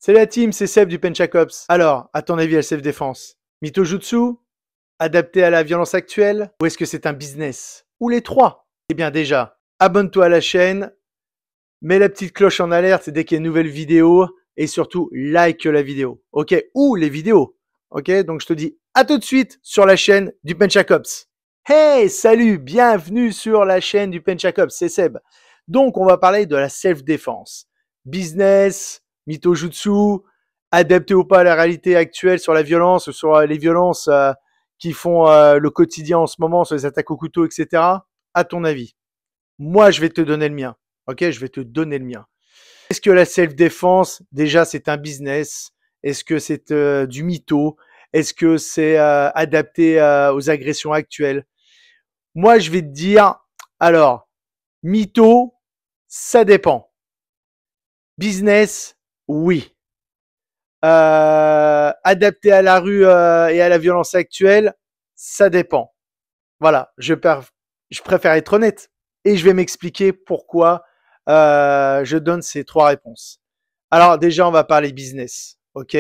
Salut la team, c'est Seb du Penchacops. Alors, à ton avis, la self-défense, mythojutsu, adapté à la violence actuelle, ou est-ce que c'est un business? Ou les trois? Eh bien déjà, abonne-toi à la chaîne, mets la petite cloche en alerte dès qu'il y a une nouvelle vidéo, et surtout, like la vidéo, ok? Ou les vidéos, ok? Donc je te dis à tout de suite sur la chaîne du Penchacops. Hey, salut, bienvenue sur la chaîne du Penchacops, c'est Seb. Donc on va parler de la self-défense. Business, mythojutsu, adapté ou pas à la réalité actuelle sur la violence, sur les violences qui font le quotidien en ce moment, sur les attaques au couteau, etc. À ton avis? Moi, je vais te donner le mien. Ok, je vais te donner le mien. Est-ce que la self-défense, déjà, c'est un business? Est-ce que c'est du mytho? Est-ce que c'est adapté aux agressions actuelles? Moi, je vais te dire, alors, mytho, ça dépend. Business, oui. Adapté à la rue et à la violence actuelle, ça dépend. Voilà, je préfère être honnête et je vais m'expliquer pourquoi je donne ces trois réponses. Alors déjà, on va parler business, ok?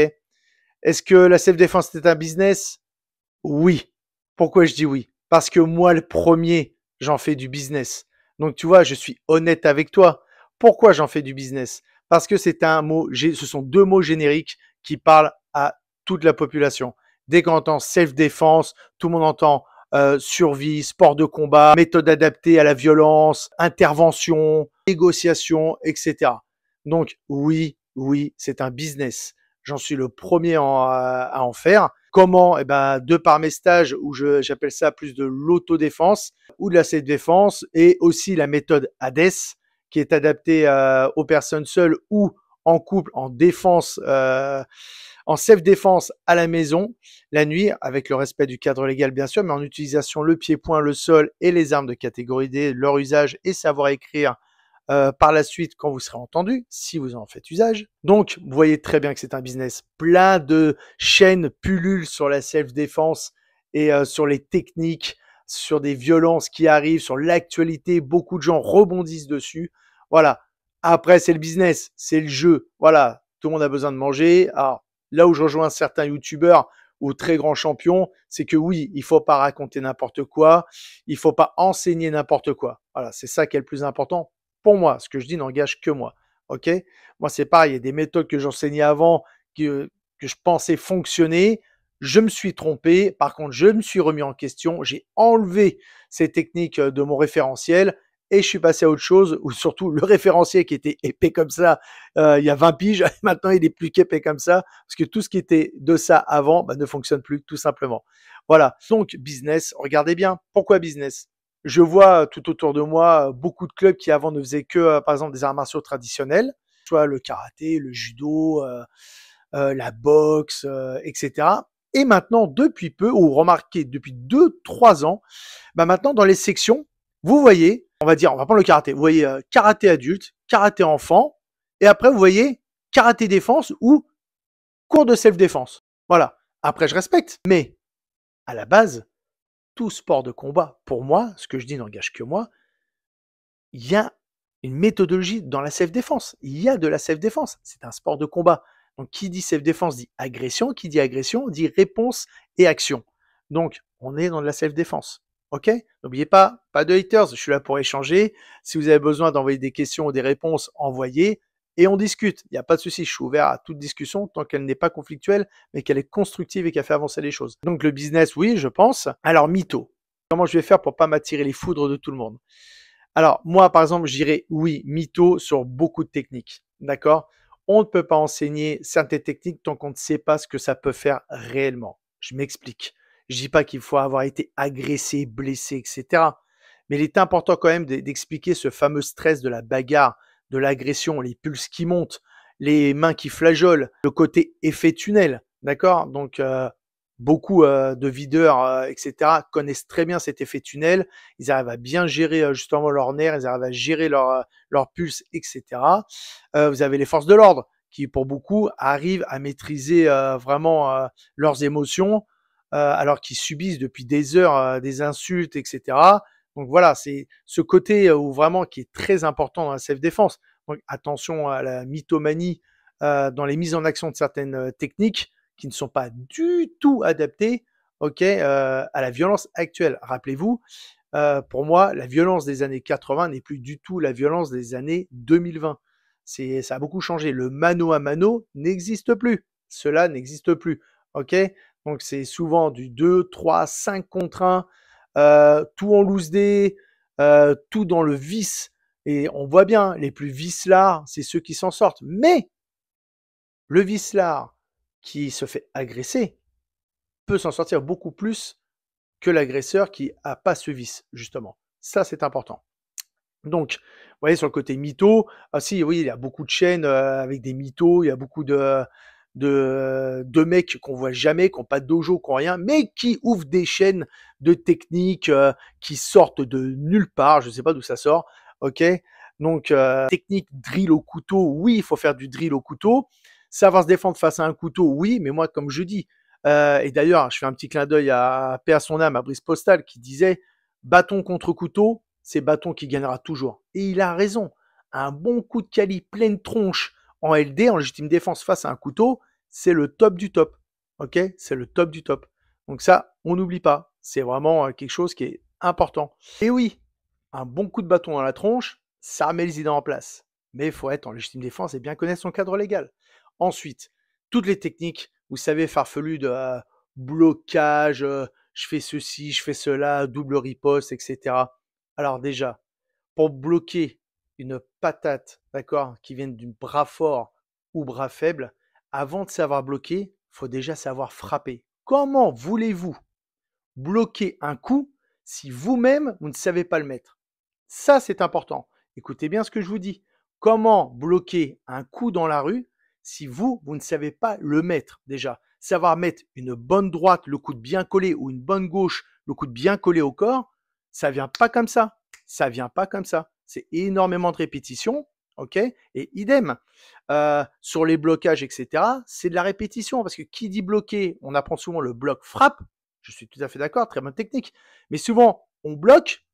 Est-ce que la self-défense est un business? Oui. Pourquoi je dis oui? Parce que moi, le premier, j'en fais du business. Donc tu vois, je suis honnête avec toi. Pourquoi j'en fais du business? Parce que c'est un mot, ce sont deux mots génériques qui parlent à toute la population. Dès qu'on entend self-défense, tout le monde entend survie, sport de combat, méthode adaptée à la violence, intervention, négociation, etc. Donc oui, oui, c'est un business. J'en suis le premier à en faire. Comment? Eh ben, de par mes stages où j'appelle ça plus de l'autodéfense ou de la self-défense et aussi la méthode HADES qui est adaptée aux personnes seules ou en couple, en défense, en self-défense à la maison, la nuit, avec le respect du cadre légal bien sûr, mais en utilisation le pied-point, le sol et les armes de catégorie D, leur usage et savoir écrire par la suite quand vous serez entendu, si vous en faites usage. Donc, vous voyez très bien que c'est un business. Plein de chaînes pullulent sur la self-défense et sur les techniques, sur des violences qui arrivent, sur l'actualité. Beaucoup de gens rebondissent dessus. Voilà. Après, c'est le business, c'est le jeu. Voilà. Tout le monde a besoin de manger. Alors, là où je rejoins certains youtubeurs ou très grands champions, c'est que oui, il faut pas raconter n'importe quoi. Il faut pas enseigner n'importe quoi. Voilà. C'est ça qui est le plus important pour moi. Ce que je dis n'engage que moi. Ok? Moi, c'est pareil. Il y a des méthodes que j'enseignais avant que je pensais fonctionner. Je me suis trompé. Par contre, je me suis remis en question. J'ai enlevé ces techniques de mon référentiel et je suis passé à autre chose, ou surtout le référentiel qui était épais comme ça il y a 20 piges, maintenant il est plus qu'épais comme ça, parce que tout ce qui était de ça avant bah, ne fonctionne plus, tout simplement. Voilà, donc business, regardez bien. Pourquoi business? Je vois tout autour de moi beaucoup de clubs qui avant ne faisaient que, par exemple, des arts martiaux traditionnels, soit le karaté, le judo, la boxe, etc. Et maintenant, depuis peu, ou remarquez, depuis 2-3 ans, bah maintenant dans les sections, vous voyez, on va dire, on va prendre le karaté, vous voyez karaté adulte, karaté enfant, et après vous voyez karaté défense ou cours de self-défense. Voilà. Après, je respecte, mais à la base, tout sport de combat, pour moi, ce que je dis n'engage que moi, il y a une méthodologie dans la self-défense. Il y a de la self-défense. C'est un sport de combat. Donc, qui dit self-défense dit agression. Qui dit agression dit réponse et action. Donc, on est dans de la self-défense. OK? N'oubliez pas, pas de haters. Je suis là pour échanger. Si vous avez besoin d'envoyer des questions ou des réponses, envoyez et on discute. Il n'y a pas de souci. Je suis ouvert à toute discussion tant qu'elle n'est pas conflictuelle, mais qu'elle est constructive et qu'elle fait avancer les choses. Donc, le business, oui, je pense. Alors, mytho. Comment je vais faire pour pas m'attirer les foudres de tout le monde? Alors, moi, par exemple, je dirais oui, mytho sur beaucoup de techniques. D'accord? On ne peut pas enseigner certaines techniques tant qu'on ne sait pas ce que ça peut faire réellement. Je m'explique. Je dis pas qu'il faut avoir été agressé, blessé, etc. Mais il est important quand même d'expliquer ce fameux stress de la bagarre, de l'agression, les pulses qui montent, les mains qui flageolent, le côté effet tunnel. D'accord? Donc, beaucoup de videurs, etc., connaissent très bien cet effet tunnel. Ils arrivent à bien gérer justement leurs nerfs, ils arrivent à gérer leur pulse, etc. Vous avez les forces de l'ordre qui, pour beaucoup, arrivent à maîtriser vraiment leurs émotions alors qu'ils subissent depuis des heures des insultes, etc. Donc voilà, c'est ce côté où vraiment qui est très important dans la self-défense. Donc attention à la mythomanie dans les mises en action de certaines techniques qui ne sont pas du tout adaptées, ok, à la violence actuelle. Rappelez-vous, pour moi, la violence des années 80 n'est plus du tout la violence des années 2020. Ça a beaucoup changé. Le mano à mano n'existe plus. Cela n'existe plus. Ok. Donc c'est souvent du 2, 3, 5 contre 1, tout en loose day, tout dans le vice. Et on voit bien, les plus vicelards, c'est ceux qui s'en sortent. Mais le vicelard qui se fait agresser peut s'en sortir beaucoup plus que l'agresseur qui n'a pas ce vice, justement. Ça, c'est important. Donc, vous voyez, sur le côté mytho, ah si, oui, il y a beaucoup de chaînes avec des mythos, il y a beaucoup de mecs qu'on voit jamais, qui n'ont pas de dojo, qui n'ont rien, mais qui ouvrent des chaînes de techniques qui sortent de nulle part, je ne sais pas d'où ça sort, ok. Donc, technique drill au couteau, oui, il faut faire du drill au couteau. Savoir se défendre face à un couteau, oui, mais moi, comme je dis, et d'ailleurs, je fais un petit clin d'œil à paix à son âme, à Brice Postal, qui disait bâton contre couteau, c'est bâton qui gagnera toujours. Et il a raison. Un bon coup de calibre pleine tronche en LD, en légitime défense face à un couteau, c'est le top du top. Ok, c'est le top du top. Donc ça, on n'oublie pas. C'est vraiment quelque chose qui est important. Et oui, un bon coup de bâton dans la tronche, ça remet les idées en place. Mais il faut être en légitime défense et bien connaître son cadre légal. Ensuite, toutes les techniques, vous savez, farfelues de blocage, je fais ceci, je fais cela, double riposte, etc. Alors déjà, pour bloquer une patate, d'accord, qui vienne du bras fort ou bras faible, avant de savoir bloquer, il faut déjà savoir frapper. Comment voulez-vous bloquer un coup si vous-même, vous ne savez pas le mettre? Ça, c'est important. Écoutez bien ce que je vous dis. Comment bloquer un coup dans la rue si vous ne savez pas le mettre déjà? Savoir mettre une bonne droite, le coude bien collé, ou une bonne gauche, le coude bien collé au corps, ça vient pas comme ça. Ça vient pas comme ça. C'est énormément de répétitions, ok? Et idem. Sur les blocages, etc., c'est de la répétition, parce que qui dit bloquer, on apprend souvent le bloc frappe. Je suis tout à fait d'accord, très bonne technique. Mais souvent, on bloque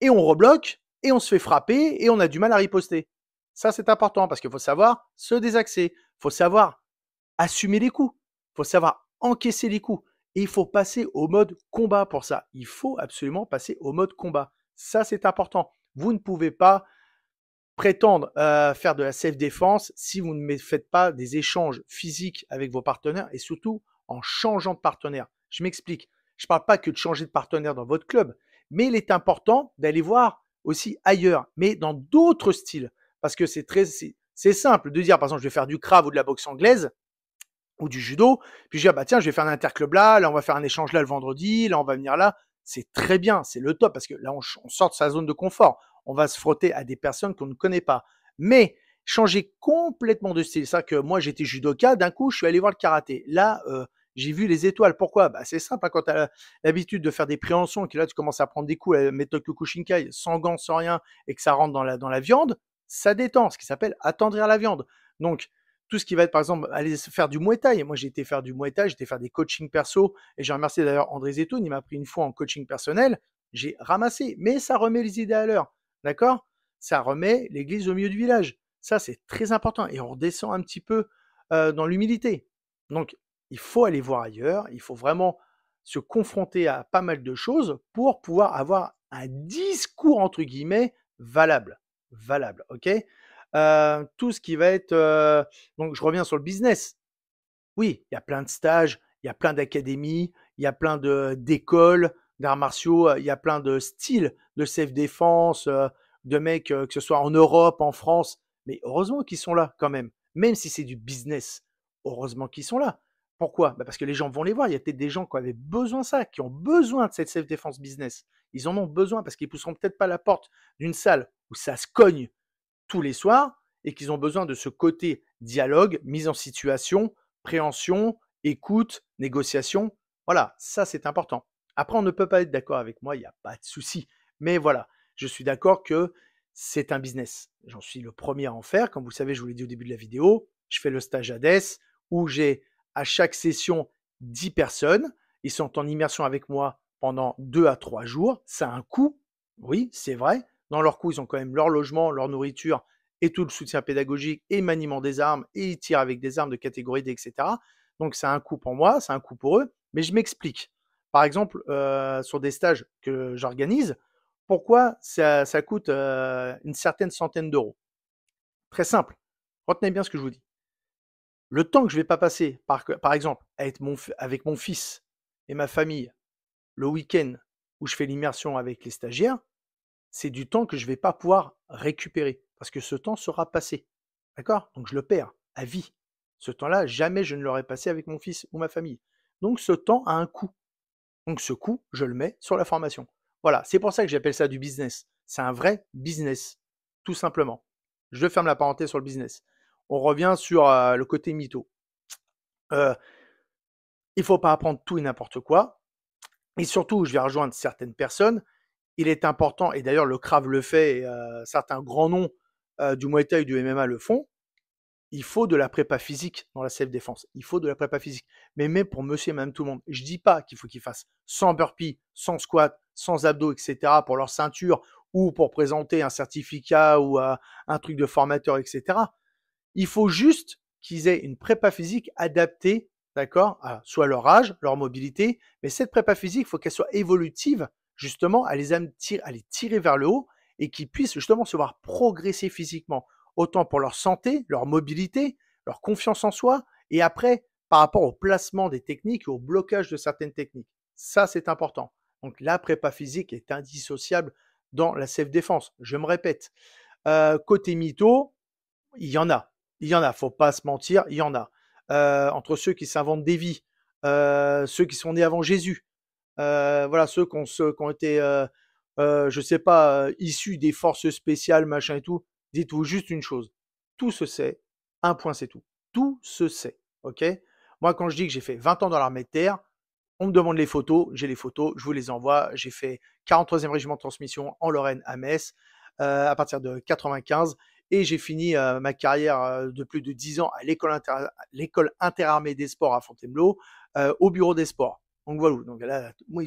et on rebloque et on se fait frapper et on a du mal à riposter. Ça, c'est important parce qu'il faut savoir se désaxer. Il faut savoir assumer les coups. Il faut savoir encaisser les coups. Et il faut passer au mode combat pour ça. Il faut absolument passer au mode combat. Ça, c'est important. Vous ne pouvez pas prétendre faire de la self-défense si vous ne faites pas des échanges physiques avec vos partenaires et surtout en changeant de partenaire. Je m'explique. Je ne parle pas que de changer de partenaire dans votre club, mais il est important d'aller voir aussi ailleurs, mais dans d'autres styles. Parce que c'est simple de dire, par exemple, je vais faire du Krav ou de la boxe anglaise ou du judo, puis je dis, ah bah tiens, je vais faire un interclub là on va faire un échange là le vendredi, là on va venir là. C'est très bien, c'est le top, parce que là, on sort de sa zone de confort. On va se frotter à des personnes qu'on ne connaît pas. Mais changer complètement de style, c'est ça que moi, j'étais judoka, d'un coup, je suis allé voir le karaté. Là, j'ai vu les étoiles. Pourquoi? Bah, c'est simple, hein, quand tu as l'habitude de faire des préhensions, et que là, tu commences à prendre des coups, la méthode Kyokushinkai, sans gants, sans rien, et que ça rentre dans la viande, ça détend, ce qui s'appelle attendrir la viande. Donc, tout ce qui va être, par exemple, aller faire du Muay Thai. Moi, j'ai été faire du Muay Thai, j'ai été faire des coachings perso, et j'ai remercié d'ailleurs André Zetoun, il m'a pris une fois en coaching personnel, j'ai ramassé, mais ça remet les idées à l'heure, d'accord? Ça remet l'église au milieu du village. Ça, c'est très important, et on redescend un petit peu dans l'humilité. Donc, il faut aller voir ailleurs, il faut vraiment se confronter à pas mal de choses pour pouvoir avoir un discours, entre guillemets, valable. Valable, ok? Tout ce qui va être... donc, je reviens sur le business. Oui, il y a plein de stages, il y a plein d'académies, il y a plein d'écoles d'arts martiaux, il y a plein de styles de self-défense, de mecs, que ce soit en Europe, en France. Mais heureusement qu'ils sont là quand même si c'est du business. Heureusement qu'ils sont là. Pourquoi? Bah parce que les gens vont les voir. Il y a peut-être des gens qui avaient besoin de ça, qui ont besoin de cette self-défense business. Ils en ont besoin parce qu'ils ne pousseront peut-être pas la porte d'une salle où ça se cogne tous les soirs et qu'ils ont besoin de ce côté dialogue, mise en situation, préhension, écoute, négociation. Voilà, ça c'est important. Après, on ne peut pas être d'accord avec moi, il n'y a pas de souci. Mais voilà, je suis d'accord que c'est un business. J'en suis le premier à en faire. Comme vous savez, je vous l'ai dit au début de la vidéo, je fais le stage ADES où j'ai à chaque session 10 personnes. Ils sont en immersion avec moi pendant 2 à 3 jours. Ça a un coût, oui, c'est vrai. Dans leur coût, ils ont quand même leur logement, leur nourriture et tout le soutien pédagogique et maniement des armes, et ils tirent avec des armes de catégorie D, etc. Donc, c'est un coût pour moi, c'est un coût pour eux, mais je m'explique. Par exemple, sur des stages que j'organise, pourquoi ça coûte une certaine centaine d'euros? Très simple. Retenez bien ce que je vous dis. Le temps que je vais pas passer, par exemple, avec mon fils et ma famille, le week-end où je fais l'immersion avec les stagiaires, c'est du temps que je vais pas pouvoir récupérer parce que ce temps sera passé. D'accord? Donc je le perds à vie. Ce temps-là, jamais je ne l'aurais passé avec mon fils ou ma famille. Donc ce temps a un coût. Donc ce coût, je le mets sur la formation. Voilà, c'est pour ça que j'appelle ça du business. C'est un vrai business, tout simplement. Je ferme la parenthèse sur le business. On revient sur le côté mytho. Euh, il faut pas apprendre tout et n'importe quoi. Et surtout, je vais rejoindre certaines personnes. Il est important, et d'ailleurs le Krav le fait, et certains grands noms du Muay Thai et du MMA le font, il faut de la prépa physique dans la self-défense. Il faut de la prépa physique. Mais même pour monsieur et madame tout le monde. Je dis pas qu'il faut qu'ils fassent sans burpee, sans squat, sans abdos, etc. pour leur ceinture ou pour présenter un certificat ou un truc de formateur, etc. Il faut juste qu'ils aient une prépa physique adaptée, d'accord, à soit leur âge, leur mobilité. Mais cette prépa physique, il faut qu'elle soit évolutive, justement, à les tirer vers le haut et qu'ils puissent justement se voir progresser physiquement autant pour leur santé, leur mobilité, leur confiance en soi, et après, par rapport au placement des techniques et au blocage de certaines techniques. Ça, c'est important. Donc, la prépa physique est indissociable dans la self-défense. Je me répète. Côté mytho, il y en a. Il y en a. Faut pas se mentir, il y en a. Entre ceux qui s'inventent des vies, ceux qui sont nés avant Jésus, voilà, ceux qui ont été, je sais pas, issus des forces spéciales, machin et tout. Dites-vous juste une chose. Tout se sait. Un point, c'est tout. Tout se sait. OK? Moi, quand je dis que j'ai fait 20 ans dans l'armée de terre, on me demande les photos. J'ai les photos. Je vous les envoie. J'ai fait 43e régiment de transmission en Lorraine à Metz à partir de 95. Et j'ai fini ma carrière de plus de 10 ans à l'école interarmée des sports à Fontainebleau, au bureau des sports. Donc voilà. Donc là, moi,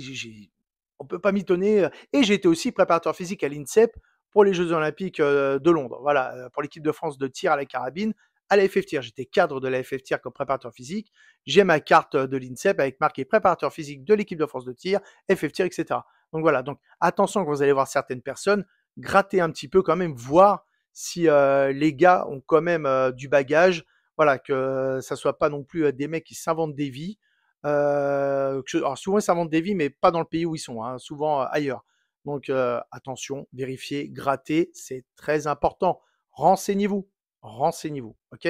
on peut pas m'étonner. Et j'ai été aussi préparateur physique à l'INSEP pour les Jeux Olympiques de Londres. Voilà, pour l'équipe de France de tir à la carabine, à la FF Tir. J'étais cadre de la FF Tir comme préparateur physique. J'ai ma carte de l'INSEP avec marqué préparateur physique de l'équipe de France de tir, FF Tir, etc. Donc voilà. Donc attention quand vous allez voir certaines personnes, grattez un petit peu quand même, voir si les gars ont quand même du bagage. Voilà, que ça soit pas non plus des mecs qui s'inventent des vies. Alors souvent ils s'inventent des vies, mais pas dans le pays où ils sont, hein, souvent ailleurs. Donc attention, vérifiez, grattez, c'est très important. Renseignez-vous, renseignez-vous, ok.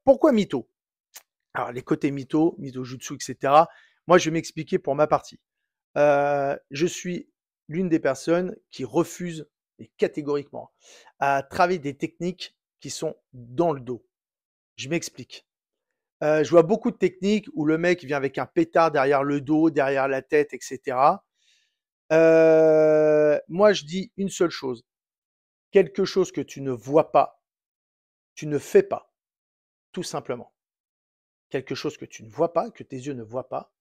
Pourquoi mytho? Alors les côtés mytho, mytho-jutsu, etc. Moi, je vais m'expliquer pour ma partie. Je suis l'une des personnes qui refuse, et catégoriquement, à travailler des techniques qui sont dans le dos. Je m'explique. Je vois beaucoup de techniques où le mec vient avec un pétard derrière le dos, derrière la tête, etc. Moi, je dis une seule chose. Quelque chose que tu ne vois pas, tu ne fais pas, tout simplement. Quelque chose que tu ne vois pas, que tes yeux ne voient pas,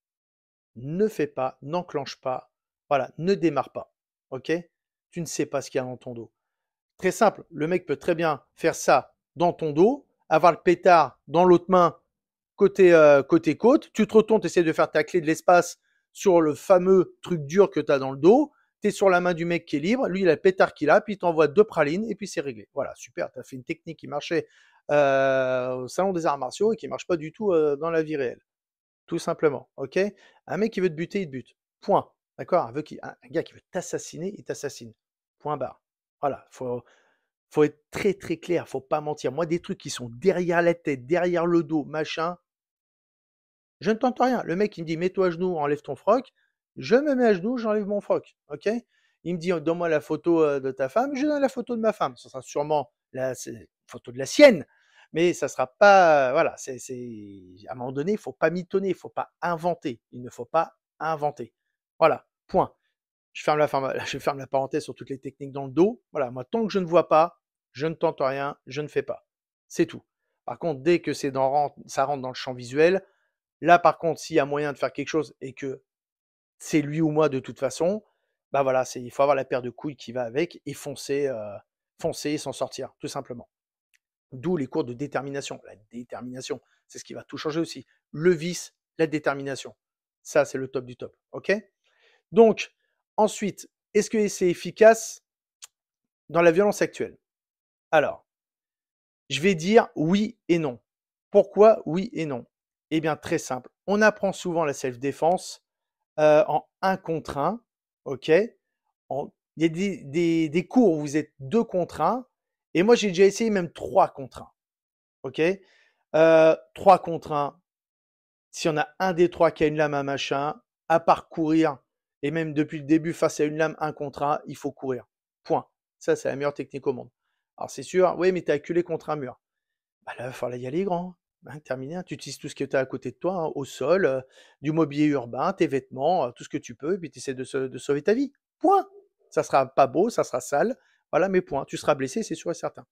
ne fais pas, n'enclenche pas, voilà, ne démarre pas. Ok? Tu ne sais pas ce qu'il y a dans ton dos. Très simple, le mec peut très bien faire ça dans ton dos, avoir le pétard dans l'autre main côté côte, tu te retournes, tu essaies de faire ta clé de l'espace sur le fameux truc dur que tu as dans le dos, tu es sur la main du mec qui est libre, lui il a le pétard qu'il a, puis il t'envoie 2 pralines et puis c'est réglé. Voilà, super, tu as fait une technique qui marchait au salon des arts martiaux et qui marche pas du tout dans la vie réelle. Tout simplement, ok? Un mec qui veut te buter, il te bute. Point. D'accord? Un gars qui veut t'assassiner, il t'assassine. Point barre. Voilà, faut être très très clair, faut pas mentir. Moi, des trucs qui sont derrière la tête, derrière le dos, machin, je ne tente rien. Le mec, il me dit, mets-toi à genoux, enlève ton froc. Je me mets à genoux, j'enlève mon froc. OK? Il me dit, donne-moi la photo de ta femme. Je donne la photo de ma femme. Ce sera sûrement la photo de la sienne. Mais ça sera pas, voilà, à un moment donné, il faut pas mitonner, il faut pas inventer. Il ne faut pas inventer. Voilà, point. Je ferme la parenthèse sur toutes les techniques dans le dos. Voilà, moi, tant que je ne vois pas, je ne tente rien, je ne fais pas. C'est tout. Par contre, dès que ça rentre dans le champ visuel, là, par contre, s'il y a moyen de faire quelque chose et que c'est lui ou moi de toute façon, bah voilà, il faut avoir la paire de couilles qui va avec et foncer, foncer et s'en sortir, tout simplement. D'où les cours de détermination. La détermination, c'est ce qui va tout changer aussi. Le vice, la détermination. Ça, c'est le top du top. OK? Donc, ensuite, est-ce que c'est efficace dans la violence actuelle? Alors, je vais dire oui et non. Pourquoi oui et non? Eh bien, très simple. On apprend souvent la self-défense en 1 contre 1. OK? Il y a des cours où vous êtes 2 contre 1. Et moi, j'ai déjà essayé même 3 contre 1. OK? 3 contre 1. Si on a un des 3 qui a une lame à machin, à parcourir, et même depuis le début, face à une lame 1 contre 1, il faut courir. Point. Ça, c'est la meilleure technique au monde. Alors, c'est sûr, oui, mais tu es acculé contre un mur. Bah là, il va falloir y aller grand. Hein, terminé. Hein. Tu utilises tout ce que tu as à côté de toi, hein, au sol, du mobilier urbain, tes vêtements, tout ce que tu peux, et puis tu essaies de sauver ta vie. Point. Ça sera pas beau, ça sera sale. Voilà, mais point. Tu seras blessé, c'est sûr et certain.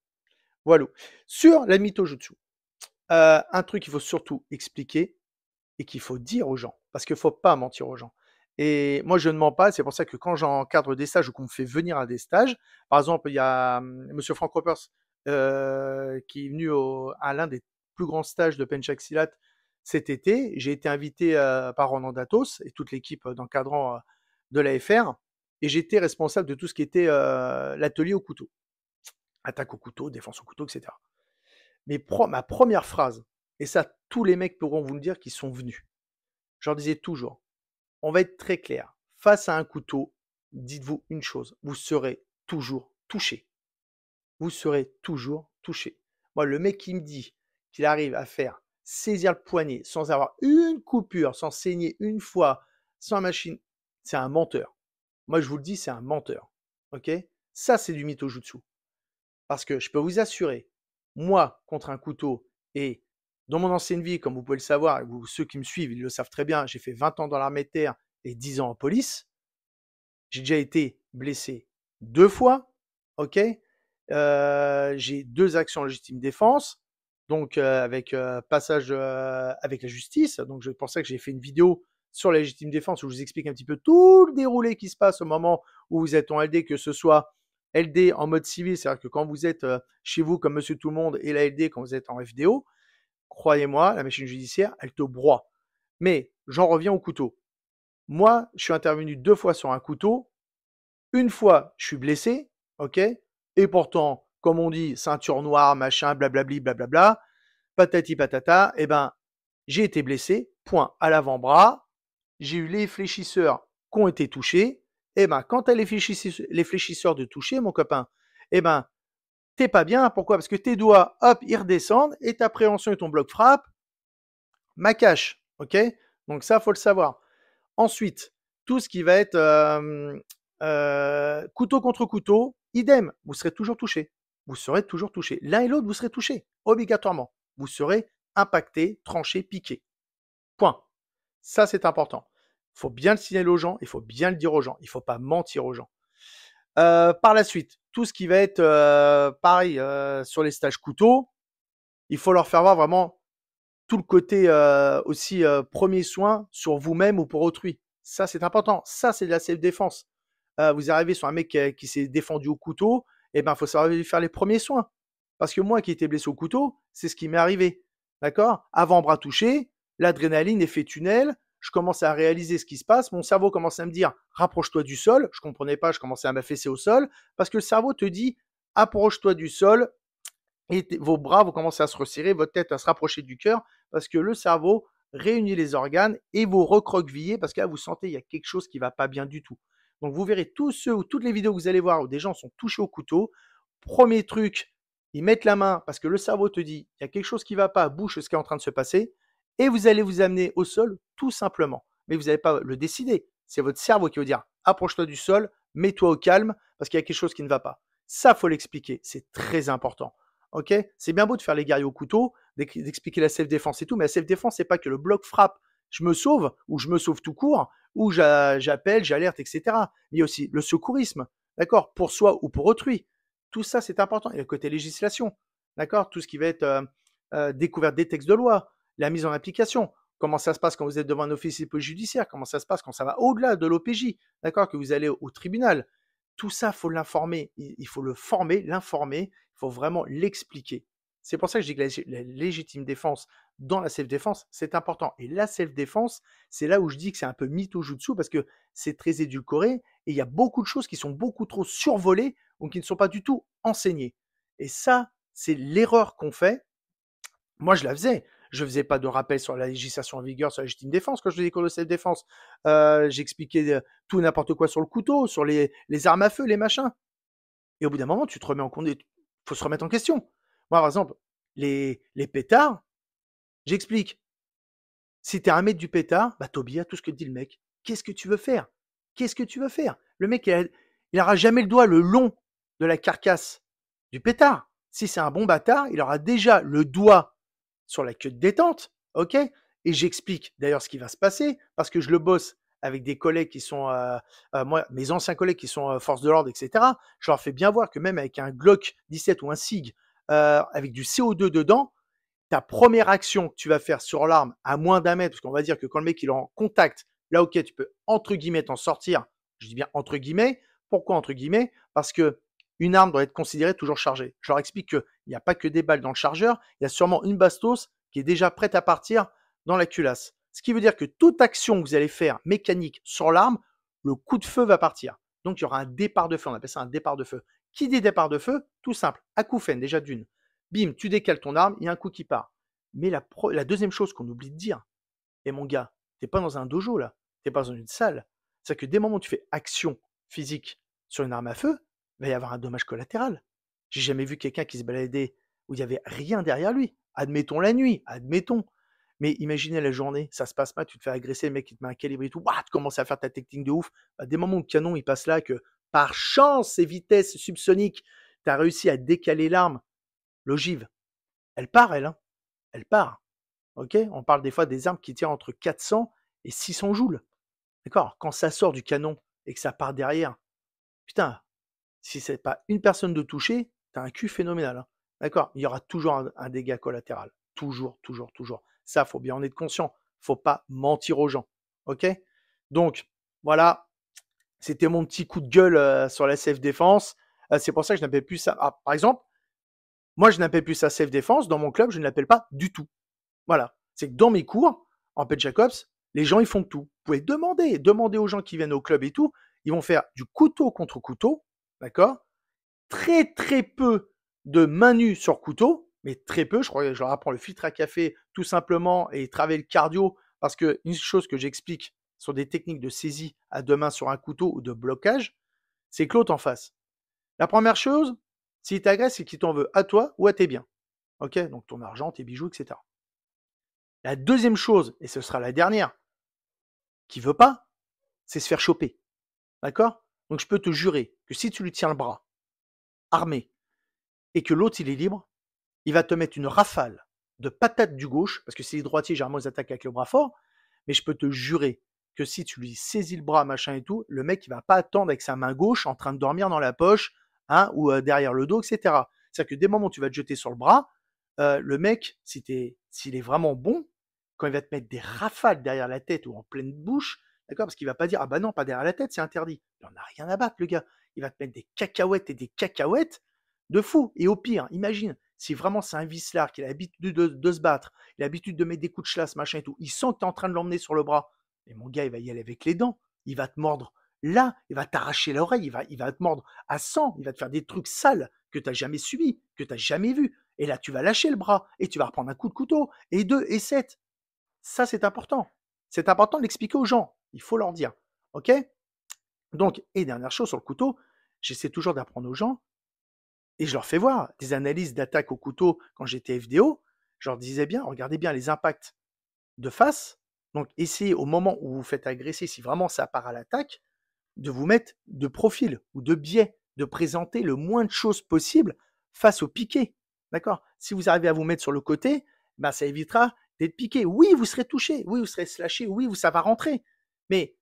Voilà. Sur la Mythojutsu, un truc qu'il faut surtout expliquer et qu'il faut dire aux gens, parce qu'il ne faut pas mentir aux gens. Et moi, je ne mens pas, c'est pour ça que quand j'encadre des stages ou qu'on me fait venir à des stages, par exemple, il y a Monsieur Frank Ropers qui est venu à l'un des plus grands stages de Penchak Silat cet été. J'ai été invité par Ronan Datos et toute l'équipe d'encadrant de l'AFR, et j'étais responsable de tout ce qui était l'atelier au couteau. Attaque au couteau, défense au couteau, etc. Mais ma première phrase, et ça, tous les mecs pourront vous le dire qui sont venus. Je leur disais toujours, on va être très clair. Face à un couteau, dites-vous une chose, vous serez toujours touché. Vous serez toujours touché. Moi, le mec qui me dit qu'il arrive à faire saisir le poignet sans avoir une coupure, sans saigner une fois, sans machine, c'est un menteur. Moi, je vous le dis, c'est un menteur. Ok? Ça, c'est du mythojutsu. Parce que je peux vous assurer, moi, contre un couteau, et dans mon ancienne vie, comme vous pouvez le savoir, et ceux qui me suivent, ils le savent très bien, j'ai fait 20 ans dans l'armée de terre et 10 ans en police. J'ai déjà été blessé 2 fois, ok? J'ai 2 actions en légitime défense, donc avec passage avec la justice. Donc c'est pour ça que j'ai fait une vidéo sur la légitime défense où je vous explique un petit peu tout le déroulé qui se passe au moment où vous êtes en LD, que ce soit LD en mode civil, c'est-à-dire que quand vous êtes chez vous comme monsieur tout le monde, et la LD quand vous êtes en FDO, croyez-moi, la machine judiciaire, elle te broie. Mais j'en reviens au couteau. Moi, je suis intervenu 2 fois sur un couteau. Une fois, je suis blessé, ok? Et pourtant, comme on dit, ceinture noire, machin, blablabli, blablabla, patati patata, eh ben, j'ai été blessé, point à l'avant-bras, j'ai eu les fléchisseurs qui ont été touchés. Eh ben, quand tu as les fléchisseurs de toucher, mon copain, eh ben, t'es pas bien. Pourquoi? Parce que tes doigts, hop, ils redescendent et ta préhension et ton bloc frappe, ma cache, ok? Donc ça, faut le savoir. Ensuite, tout ce qui va être couteau contre couteau, idem, vous serez toujours touché. Vous serez toujours touché. L'un et l'autre, vous serez touché, obligatoirement. Vous serez impacté, tranché, piqué. Point. Ça, c'est important. Il faut bien le signaler aux gens, il faut bien le dire aux gens. Il ne faut pas mentir aux gens. Par la suite, tout ce qui va être pareil sur les stages couteau, il faut leur faire voir vraiment tout le côté aussi premier soin sur vous-même ou pour autrui. Ça, c'est important. Ça, c'est de la self-défense. Vous arrivez sur un mec qui s'est défendu au couteau, et ben, il faut savoir lui faire les premiers soins. Parce que moi qui étais blessé au couteau, c'est ce qui m'est arrivé. D'accord? Avant-bras touché, l'adrénaline, effet tunnel, je commençais à réaliser ce qui se passe. Mon cerveau commençait à me dire, rapproche-toi du sol. Je comprenais pas, je commençais à m'affaisser au sol. Parce que le cerveau te dit, approche-toi du sol, et vos bras vont commencer à se resserrer, votre tête à se rapprocher du cœur, parce que le cerveau réunit les organes et vous recroquevillez, parce que là, vous sentez qu'il y a quelque chose qui ne va pas bien du tout. Donc, vous verrez tous ceux ou toutes les vidéos que vous allez voir où des gens sont touchés au couteau. Premier truc, ils mettent la main parce que le cerveau te dit il y a quelque chose qui ne va pas, bouge ce qui est en train de se passer, et vous allez vous amener au sol tout simplement. Mais vous n'allez pas le décider. C'est votre cerveau qui va dire approche-toi du sol, mets-toi au calme parce qu'il y a quelque chose qui ne va pas. Ça, faut l'expliquer. C'est très important. Ok? C'est bien beau de faire les guerriers au couteau, d'expliquer la self-défense et tout, mais la self-défense, c'est pas que le bloc frappe, je me sauve, ou je me sauve tout court, ou j'appelle, j'alerte, etc. Mais il y a aussi le secourisme, d'accord? Pour soi ou pour autrui. Tout ça, c'est important. Et le côté législation, d'accord? Tout ce qui va être découverte des textes de loi, la mise en application. Comment ça se passe quand vous êtes devant un officier de police judiciaire? Comment ça se passe quand ça va au-delà de l'OPJ? D'accord? Que vous allez au tribunal. tout ça, faut l'informer. Il faut le former, l'informer. Il faut vraiment l'expliquer. C'est pour ça que je dis que la légitime défense dans la self-défense, c'est important. Et la self-défense, c'est là où je dis que c'est un peu mytho-jutsu parce que c'est très édulcoré et il y a beaucoup de choses qui sont beaucoup trop survolées ou qui ne sont pas du tout enseignées. Et ça, c'est l'erreur qu'on fait. Moi, je la faisais. Je faisais pas de rappel sur la législation en vigueur, sur la légitime défense quand je faisais des cours de self-défense. J'expliquais tout et n'importe quoi sur le couteau, sur les armes à feu, les machins. Et au bout d'un moment, tu te remets en compte. Il faut se remettre en question. Moi, par exemple, les pétards, j'explique. Si t'es 1 mètre du pétard, bah t'obéis à tout ce que te dit le mec. Qu'est-ce que tu veux faire? Qu'est-ce que tu veux faire? Le mec, il aura jamais le doigt le long de la carcasse du pétard. Si c'est un bon bâtard, il aura déjà le doigt sur la queue de détente, ok? Et j'explique d'ailleurs ce qui va se passer parce que je le bosse avec des collègues qui sont, moi, mes anciens collègues qui sont force de l'ordre, etc. Je leur fais bien voir que même avec un Glock 17 ou un SIG avec du CO2 dedans, ta première action que tu vas faire sur l'arme à moins d'1 mètre, parce qu'on va dire que quand le mec il est en contact, là ok, tu peux entre guillemets t'en sortir. Je dis bien entre guillemets. Pourquoi entre guillemets? Parce que une arme doit être considérée toujours chargée. Je leur explique qu'il n'y a pas que des balles dans le chargeur, il y a sûrement une bastos qui est déjà prête à partir dans la culasse. Ce qui veut dire que toute action que vous allez faire mécanique sur l'arme, le coup de feu va partir. Donc il y aura un départ de feu, on appelle ça un départ de feu. Qui dit départ de feu? Tout simple, acouphène déjà d'une. Bim, tu décales ton arme, il y a un coup qui part. Mais la deuxième chose qu'on oublie de dire, et mon gars, t'es pas dans un dojo là, t'es pas dans une salle. C'est que dès le moment où tu fais action physique sur une arme à feu, il va y avoir un dommage collatéral. J'ai jamais vu quelqu'un qui se baladait où il y avait rien derrière lui. Admettons la nuit, admettons. Mais imaginez la journée, ça se passe mal, tu te fais agresser, le mec il te met un calibre et tout, tu commences à faire ta technique de ouf. Dès le moment où le canon il passe là, que par chance, ces vitesses subsoniques, tu as réussi à décaler l'arme, l'ogive, elle part, elle, hein. Elle part. Ok? On parle des fois des armes qui tirent entre 400 et 600 joules. D'accord? Quand ça sort du canon et que ça part derrière, putain, si c'est pas une personne de toucher, t'as un cul phénoménal, hein. D'accord? Il y aura toujours un dégât collatéral. Toujours, toujours, toujours. Ça, faut bien en être conscient. Faut pas mentir aux gens. Ok? Donc, voilà. C'était mon petit coup de gueule sur la self-défense. C'est pour ça que je n'appelle plus ça. Ah, par exemple, moi, je n'appelle plus ça self-défense. Dans mon club, je ne l'appelle pas du tout. Voilà. C'est que dans mes cours, en Pet Jacobs, les gens, ils font tout. Vous pouvez demander aux gens qui viennent au club et tout. Ils vont faire du couteau contre couteau. D'accord? Très, très peu de main nue sur couteau. Mais très peu. Je crois que je leur apprends le filtre à café tout simplement et travailler le cardio. Parce que une chose que j'explique sur des techniques de saisie à deux mains sur un couteau ou de blocage, c'est que l'autre en face. La première chose, s'il t'agresse, c'est qu'il t'en veut à toi ou à tes biens. Ok? Donc ton argent, tes bijoux, etc. La deuxième chose, et ce sera la dernière, qui veut pas, c'est se faire choper. D'accord? Donc je peux te jurer que si tu lui tiens le bras, armé, et que l'autre il est libre, il va te mettre une rafale de patates du gauche, parce que si les droitiers, généralement, ils attaquent avec le bras fort, mais je peux te jurer que si tu lui saisis le bras, machin et tout, le mec, il va pas attendre avec sa main gauche en train de dormir dans la poche, hein, ou derrière le dos, etc. C'est-à-dire que dès le moment où tu vas te jeter sur le bras, le mec, s'il est vraiment bon, quand il va te mettre des rafales derrière la tête ou en pleine bouche, d'accord, parce qu'il va pas dire, ah bah non, pas derrière la tête, c'est interdit. Il en a rien à battre, le gars. Il va te mettre des cacahuètes et des cacahuètes de fou. Et au pire, imagine, si vraiment c'est un vicelard qui a l'habitude de se battre, il a l'habitude de mettre des coups de chlasse, machin et tout, il sent que tu es en train de l'emmener sur le bras. Et mon gars, il va y aller avec les dents. Il va te mordre là, il va t'arracher l'oreille, il va te mordre à sang, il va te faire des trucs sales que tu n'as jamais subis, que tu n'as jamais vu. Et là, tu vas lâcher le bras et tu vas reprendre un coup de couteau, et 2, et 7. Ça, c'est important. C'est important de l'expliquer aux gens. Il faut leur dire. OK? Donc, et dernière chose sur le couteau, j'essaie toujours d'apprendre aux gens et je leur fais voir des analyses d'attaque au couteau quand j'étais FDO. Je leur disais bien, regardez bien les impacts de face. Donc, essayez au moment où vous faites agresser, si vraiment ça part à l'attaque, de vous mettre de profil ou de biais, de présenter le moins de choses possible face au piqué. D'accord? Si vous arrivez à vous mettre sur le côté, ben ça évitera d'être piqué. Oui, vous serez touché, oui, vous serez slashé, oui, ça va rentrer. Mais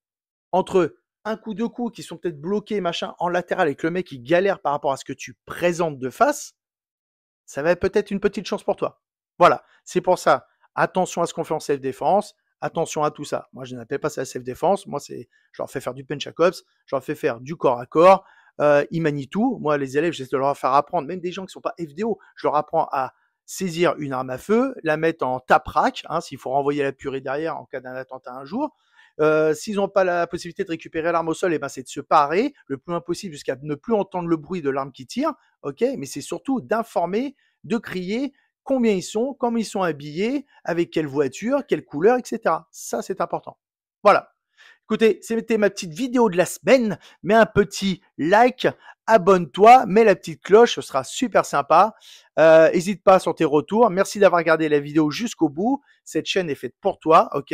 entre un coup, deux coups qui sont peut-être bloqués, machin, en latéral et que le mec il galère par rapport à ce que tu présentes de face, ça va être peut-être une petite chance pour toi. Voilà, c'est pour ça. Attention à ce qu'on fait en self-défense. Attention à tout ça. Moi, je n'appelle pas ça la self-défense. Moi, je leur fais faire du punch à cops. Je leur fais faire du corps à corps. ils manient tout. Moi, les élèves, j'essaie de leur faire apprendre, même des gens qui sont pas FDO, je leur apprends à saisir une arme à feu, la mettre en tape-rack, hein, s'il faut renvoyer la purée derrière en cas d'un attentat un jour. S'ils n'ont pas la possibilité de récupérer l'arme au sol, eh ben, c'est de se parer le plus loin possible jusqu'à ne plus entendre le bruit de l'arme qui tire. Ok, mais c'est surtout d'informer, de crier combien ils sont, comment ils sont habillés, avec quelle voiture, quelle couleur, etc. Ça, c'est important. Voilà. Écoutez, c'était ma petite vidéo de la semaine. Mets un petit like, abonne-toi, mets la petite cloche, ce sera super sympa. N'hésite pas sur tes retours. Merci d'avoir regardé la vidéo jusqu'au bout. Cette chaîne est faite pour toi, ok?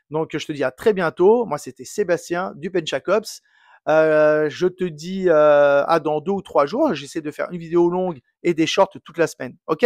Donc, je te dis à très bientôt. Moi, c'était Sébastien du Penchacops. Je te dis à dans 2 ou 3 jours. J'essaie de faire une vidéo longue et des shorts toute la semaine, ok?